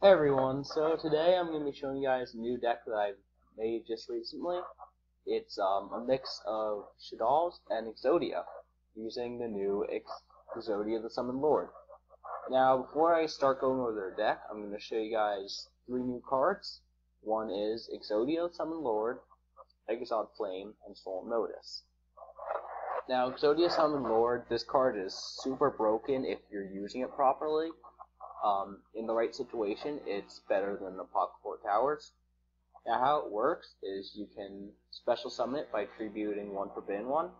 Hey everyone, so today I'm going to be showing you guys a new deck that I've made just recently. It's a mix of Shaddolls and Exodia, using the new Exodia the Summon Lord. Now, before I start going over their deck, I'm going to show you guys three new cards. One is Exodia the Summon Lord, Exod Flame, and Solemn Notice. Now, Exodia Summon Lord, this card is super broken if you're using it properly. In the right situation, it's better than the Pocket 4 Towers. Now, how it works is you can special summon it by tributing one Forbidden One,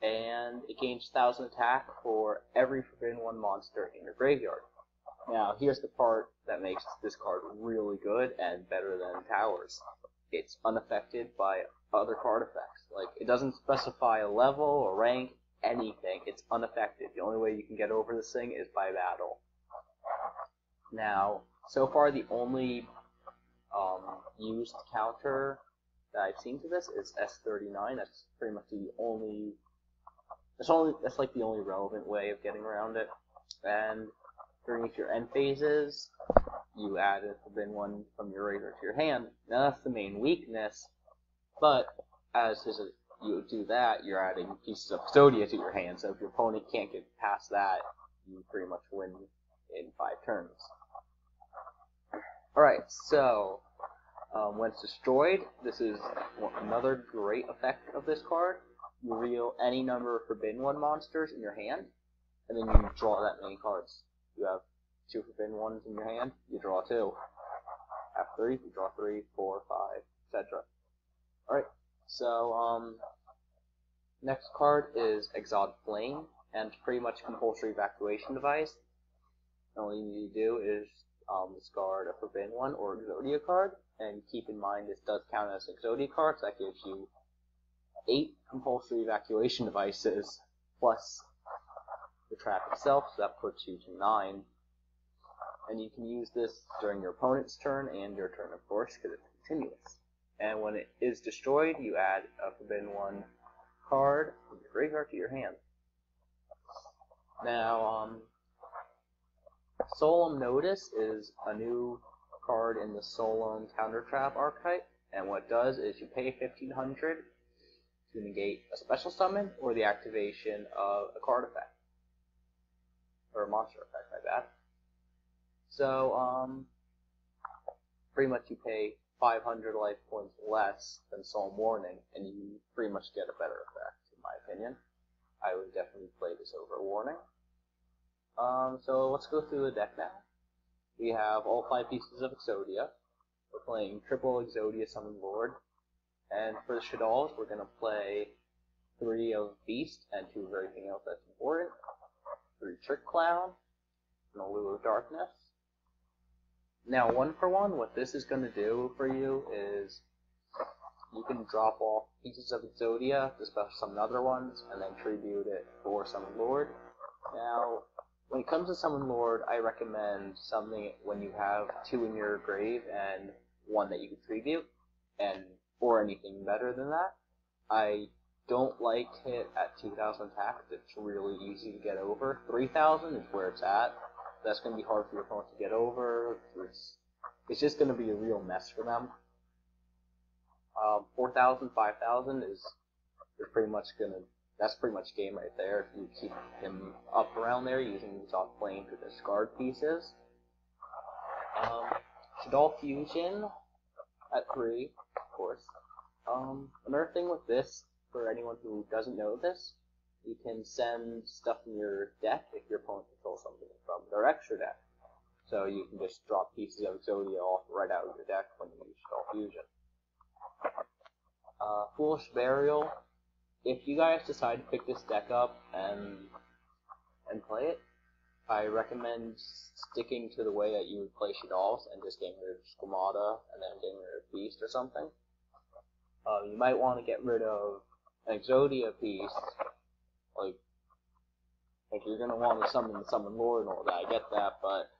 and it gains 1000 attack for every Forbidden One monster in your graveyard. Now, here's the part that makes this card really good and better than Towers. It's unaffected by other card effects. Like, it doesn't specify a level or rank, anything. It's unaffected. The only way you can get over this thing is by battle. Now, so far the only used counter that I've seen to this is S39. That's pretty much the only. That's like the only relevant way of getting around it. And during your end phases, you add a Forbidden One from your graveyard to your hand. Now that's the main weakness, but you do that, you're adding pieces of Exodia to your hand. So if your opponent can't get past that, you pretty much win in 5 turns. Alright, so when it's destroyed, this is another great effect of this card. You reveal any number of Forbidden One monsters in your hand, and then you draw that many cards. You have 2 Forbidden Ones in your hand, you draw 2. Have 3, you draw 3, 4, 5, etc. Alright, so next card is Exod Flame, and it's pretty much a compulsory evacuation device. All you need to do is discard a Forbidden One or Exodia card, and keep in mind this does count as an Exodia card, so that gives you 8 compulsory evacuation devices, plus the trap itself, so that puts you to 9. And you can use this during your opponent's turn and your turn, of course, because it's continuous. And when it is destroyed, you add a Forbidden One card from your graveyard to your hand. Now, Solemn Notice is a new card in the Solemn Counter Trap archetype, and what it does is you pay 1500 to negate a special summon or the activation of a card effect. Or a monster effect, my bad. So, pretty much you pay 500 life points less than Solemn Warning, and you pretty much get a better effect, in my opinion. I would definitely play this over Warning. So let's go through the deck now. We have all 5 pieces of Exodia. We're playing triple Exodia Summon Lord. And for the Shaddolls, we're going to play 3 of Beast and 2 of everything else that's important. 3 Trick Clown, and a Lure of Darkness. Now, 1 for 1, what this is going to do for you is you can drop off pieces of Exodia to special summon other ones, and then tribute it for Summon Lord. Now, when it comes to Summon Lord, I recommend something when you have 2 in your grave and 1 that you can tribute, or anything better than that. I don't like it at 2000 attack. It's really easy to get over. 3000 is where it's at. That's going to be hard for your opponent to get over. It's just going to be a real mess for them. 4000, 5000 is pretty much that's pretty much game right there if you keep him up around there using Exod Flame to discard pieces. Shaddoll Fusion at 3, of course. Another thing with this, for anyone who doesn't know this, you can send stuff in your deck if your opponent controls something from their extra deck. So you can just drop pieces of Exodia off right out of your deck when you use Shaddoll Fusion. Foolish Burial. If you guys decide to pick this deck up and play it, I recommend sticking to the way that you would play Shaddolls and just getting rid of Squamata and then getting rid of Beast or something. You might want to get rid of an Exodia piece, like you're going to want to summon Lord and all that, I get that, but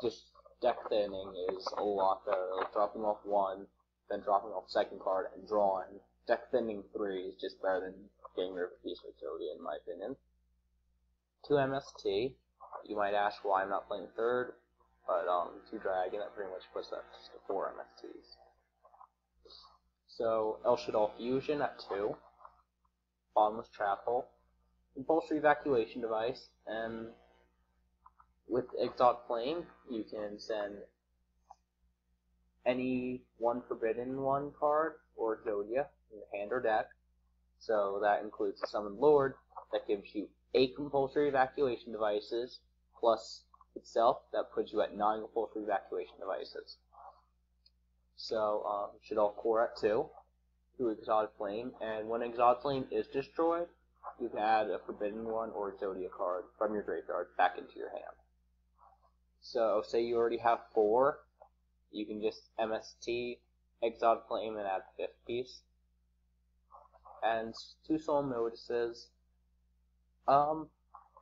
just deck thinning is a lot better. Like dropping off 1, then dropping off 2nd card and drawing. Deck thinning 3 is just better than getting rid of a piece of Exodia, in my opinion. 2 MST. You might ask why I'm not playing 3rd. but 2 dragon, that pretty much puts us to 4 MSTs. So Shaddoll Fusion at 2, Bottomless Trap Hole, Compulsory Evacuation Device, and with Exotic Flame, you can send any one Forbidden One card or Exodia in your hand or deck. So that includes the Summoned Lord, that gives you 8 Compulsory Evacuation Devices, plus itself, that puts you at 9 Compulsory Evacuation Devices. So, Shaddoll Core at 2, through Exotic Flame, and when Exotic Flame is destroyed, you can add a Forbidden One or Exodia card from your graveyard back into your hand. So, say you already have 4, you can just MST Exotic Flame and add the 5th piece. And 2 Soul Notices.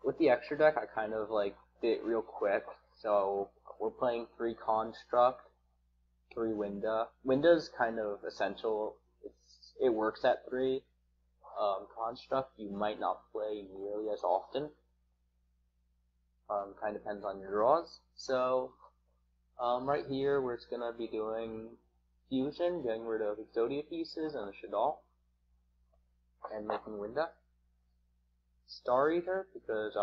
With the extra deck, I kind of did it real quick. So we're playing 3 Construct, 3 Winda. Winda's kind of essential. It works at 3. Construct you might not play nearly as often. Kind of depends on your draws. So right here we're just gonna be doing Fusion, getting rid of Exodia pieces and the Shaddoll, and making Winda. Star Eater, because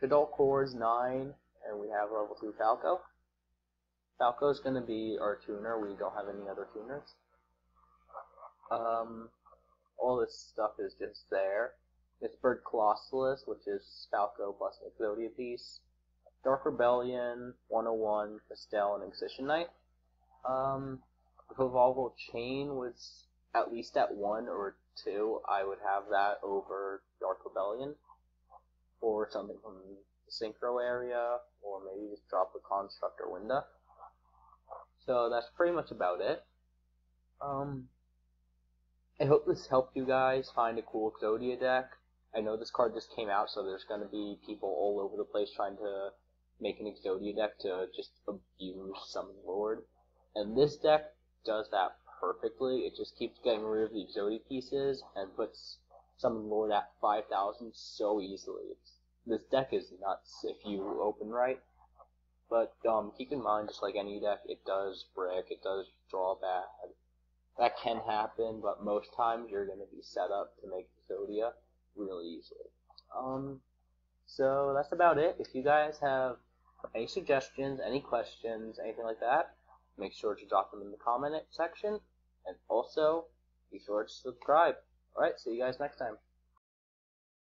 Shaddoll Core is 9, and we have level 2 Falco. Falco is going to be our tuner. We don't have any other tuners. All this stuff is just there. It's Bird Colossalus, which is Falco plus an Exodia piece. Dark Rebellion, 101, Castell, and Excision Knight. If Evolvable Chain was at least at 1 or 2, I would have that over Dark Rebellion, or something from the Synchro area, or maybe just drop a Construct or Winda. So that's pretty much about it. I hope this helped you guys find a cool Exodia deck. I know this card just came out, so there's going to be people all over the place trying to make an Exodia deck to just abuse Summoned Lord. And this deck does that perfectly. It just keeps getting rid of the Exodia pieces and puts Summoned Lord at 5,000 so easily. This deck is nuts if you open right. But keep in mind, just like any deck, it does brick, it does draw bad. That can happen, but most times you're going to be set up to make Exodia really easily. So that's about it. If you guys have any suggestions, any questions, anything like that, make sure to drop them in the comment section, and also be sure to subscribe. Alright, see you guys next time.